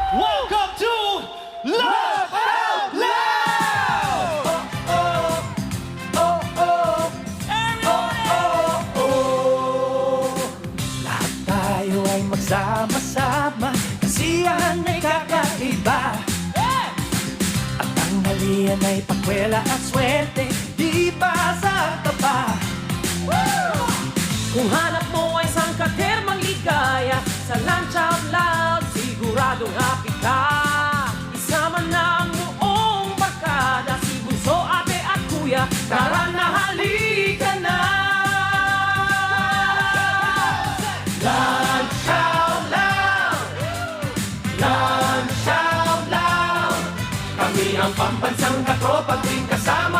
Welcome to Laugh Out Loud! Lahat tayo ay magsama-sama, kasiyahan ay kakaiba. Ang tanghalian ay pagkwela at swerte, di pa sa taba. Kung hanap mo ay sangkatermang ligaya, sa Lunch Out Loud, siguradong happy ka. Isama na ang buong barkada, si Bunso, ate at kuya, tara na halika na. Lunch Out Loud! Lunch Out Loud! Kami ang pambansang katropa tuwing kasama